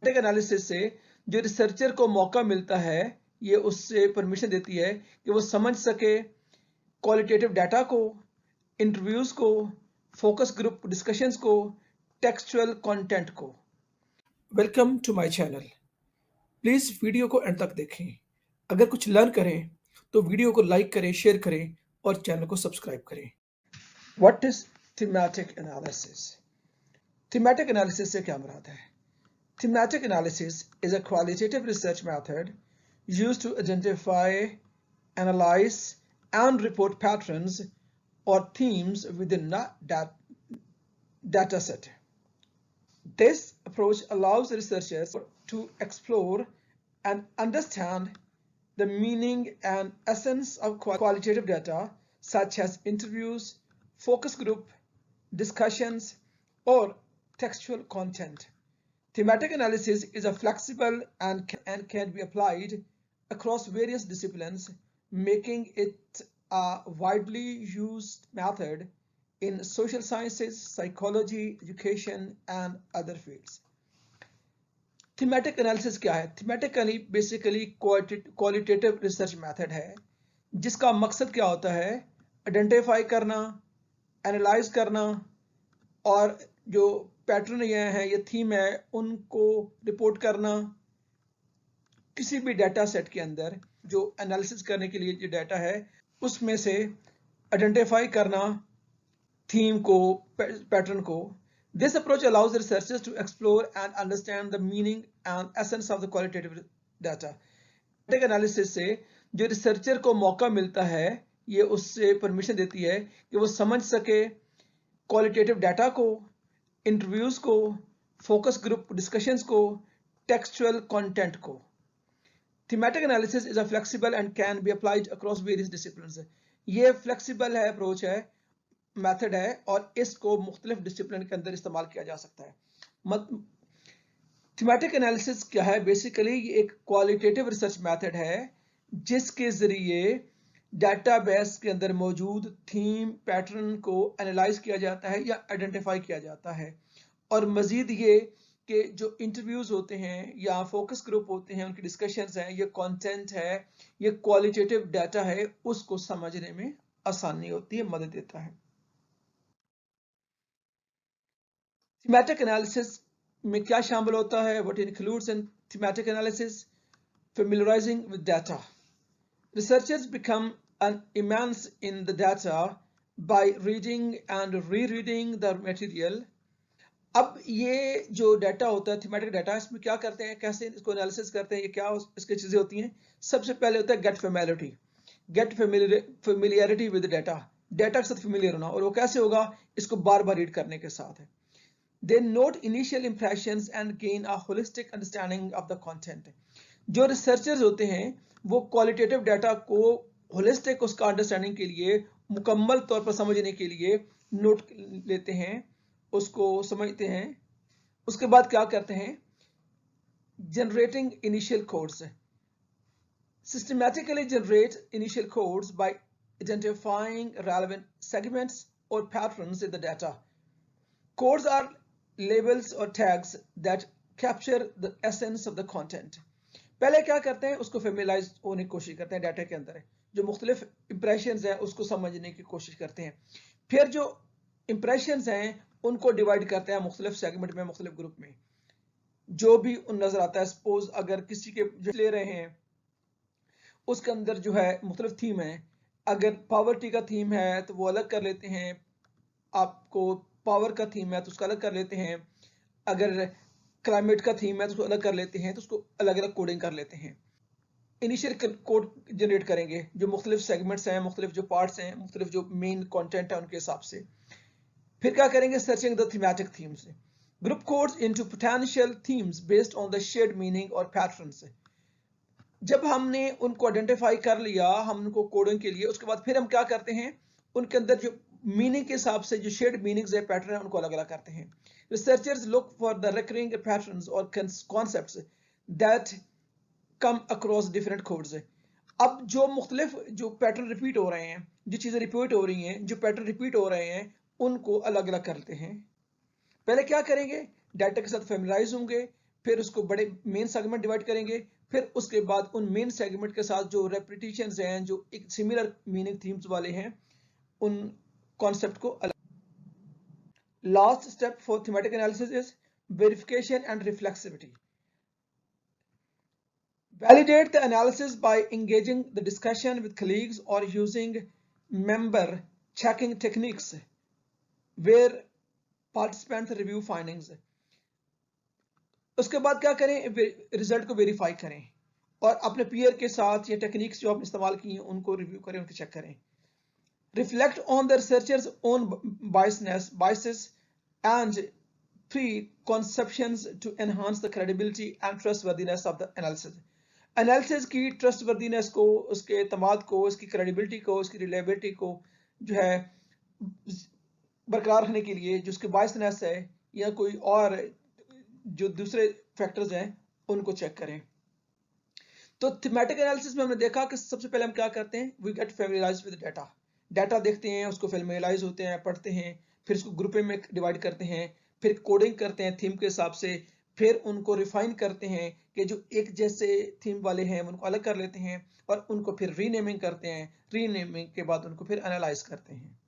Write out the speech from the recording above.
Thematic analysis से जो researcher को मौका मिलता है, ये उससे परमिशन देती है कि वो समझ सके क्वालिटेटिव डाटा को, इंटरव्यूज को, फोकस ग्रुप डिस्कशंस को, टेक्सचुअल कंटेंट को। Welcome to my channel. Please video को एंड तक देखें। अगर कुछ लर्न करें तो वीडियो को लाइक करें, शेयर करें और चैनल को सब्सक्राइब करें। What is thematic analysis? Thematic analysis से क्या मुराद है? Thematic analysis is a qualitative research method used to identify, analyze, and report patterns or themes within a data set. This approach allows researchers to explore and understand the meaning and essence of qualitative data, such as interviews, focus group discussions, or textual content. Thematic analysis is a flexible and can be applied across various disciplines, making it a widely used method in social sciences, psychology, education, and other fields. Thematic analysis क्या है? Thematic basically qualitative research method है, जिसका मकसद क्या होता है? Identify करना, analyse करना और जो पैटर्न ये हैं, ये थीम है, उनको रिपोर्ट करना। किसी भी डाटा सेट के अंदर जो एनालिसिस करने के लिए जो डाटा है, उसमें से आइडेंटिफाई करना थीम को, पैटर्न को। This approach allows researchers to explore and understand the meaning and essence of the qualitative data. Analysis से जो रिसर्चर को मौका मिलता है, ये उससे परमिशन देती है कि वो समझ सके क्वालिटेटिव डाटा को, इंटरव्यूज को, फोकस ग्रुप डिस्कशंस को, टेक्सचुअल कंटेंट को। Thematic analysis is a flexible and can be applied across various disciplines. ये फ्लेक्सिबल है, अप्रोच है, मेथड है और इसको मुख्तलिफ डिसिप्लिन के अंदर इस्तेमाल किया जा सकता है। थीमेटिक एनालिसिस क्या है? बेसिकली ये एक क्वालिटेटिव रिसर्च मेथड है जिसके जरिए डाटाबेस के अंदर मौजूद थीम, पैटर्न को एनालाइज किया जाता है या आइडेंटिफाई किया जाता है। और मजीद ये कि जो इंटरव्यूज होते हैं या फोकस ग्रुप होते हैं, उनकी डिस्कशंस हैं, ये कंटेंट है, ये क्वालिटेटिव डाटा है, उसको समझने में आसानी होती है, मदद देता है। थीमेटिक एनालिसिस में क्या शामिल होता है? What includes in thematic analysis? familiarizing with data. Researchers become an immerse in the data by reading and rereading the material. अब ये जो डाटा होता है, थीमेटिक डाटा, इसमें क्या करते हैं, कैसे इसको एनालिसिस करते हैं, ये क्या इसकी चीजें होती हैं? सबसे पहले होता है get familiarity with data, data के साथ फेमिलियर होना। और वो कैसे होगा? इसको बार बार रीड करने के साथ है। They note initial impressions and gain a holistic understanding of the content. जो रिसर्चर्स होते हैं वो क्वालिटेटिव डाटा को होलिस्टिक उसका अंडरस्टैंडिंग के लिए, मुकम्मल तौर पर समझने के लिए नोट लेते हैं, उसको समझते हैं। उसके बाद क्या करते हैं? Generating initial codes. Systematically generate initial codes by identifying relevant segments और patterns in the data. Codes are labels or tags that capture the essence of the content. पहले क्या करते हैं? उसको फेमिलाइज होने की कोशिश करते हैं, डाटा के अंदर जो मुख्तलिफ इंप्रेशंस हैं उसको समझने की कोशिश करते हैं। फिर जो इंप्रेशंस हैं उनको डिवाइड करते हैं मुख्तलिफ सेगमेंट में, मुख्तलिफ ग्रुप में, जो भी उन नजर आता है। सपोज अगर किसी के जो ले रहे हैं उसके अंदर जो है मुख्तलिफ थीम है, अगर पॉवर्टी का थीम है तो वो अलग कर लेते हैं, आपको पावर का थीम है तो उसका अलग कर लेते हैं, अगर क्लाइमेट का थीम है तो उसको अलग कर लेते हैं, तो उसको अलग अलग कोडिंग कर लेते हैं। इनिशियल कोड जनरेट करेंगे जो मुख्तलिफ सेगमेंट्स हैं, मुख्तलिफ जो पार्ट्स हैं, मुख्तलिफ जो मेन कंटेंट है उनके हिसाब से। फिर क्या करेंगे? Searching the thematic themes. Group codes into potential themes based on the shared meaning और पैटर्न्स। जब हमने उनको आइडेंटिफाई कर लिया, हम उनको कोडिंग के लिए, उसके बाद फिर हम क्या करते हैं? उनके अंदर जो मीनिंग के हिसाब से जो शेयर्ड मीनिंग्स है, पैटर्न है, उनको अलग अलग करते हैं। Researchers look for the recurring patterns और concepts that come across different codes. अब जो मुख्तलिफ जो पैटर्न रिपीट हो रहे हैं, जो चीजें रिपीट हो रही हैं, जो पैटर्न रिपीट हो रहे हैं, उनको अलग अलग करते हैं। पहले क्या करेंगे? डाटा के साथ फेमिलाइज होंगे, फिर उसको बड़े मेन सेगमेंट डिवाइड करेंगे, फिर उसके बाद उन मेन सेगमेंट के साथ जो रेपिटेशंस हैं, जो एक सिमिलर मीनिंग थीम्स वाले हैं, उन कॉन्सेप्ट को अलग। Last step for thematic analysis is verification and reflexivity. Validate the analysis by engaging the discussion with colleagues or using member checking techniques where participants review findings. उसके बाद क्या करें, result को वेरीफाई करें और अपने पीयर के साथ ये टेक्निक्स जो आपने इस्तेमाल की हैं उनको रिव्यू करें, उनको चेक करें. Reflect on the researcher's own biases and preconceptions to enhance the credibility and trustworthiness of the analysis. Analysis की ट्रस्टवर्दीनेस को, उसके एतमाद को, उसकी क्रेडिबिलिटी को, उसकी रिलायबिलिटी को जो है बरकरार रखने के लिए जो उसकी बायसनेस है या कोई और जो दूसरे फैक्टर्स हैं उनको चेक करें. तो थीमेटिक एनालिसिस में हमने देखा कि सबसे पहले हम क्या करते हैं, we get familiarized with data. Data देखते हैं, उसको फैमिलियराइज होते हैं, पढ़ते हैं, फिर उसको ग्रुप में डिवाइड करते हैं, फिर कोडिंग करते हैं थीम के हिसाब से, फिर उनको रिफाइन करते हैं कि जो एक जैसे थीम वाले हैं उनको अलग कर लेते हैं और उनको फिर रीनेमिंग करते हैं. रीनेमिंग के बाद उनको फिर एनालाइज करते हैं.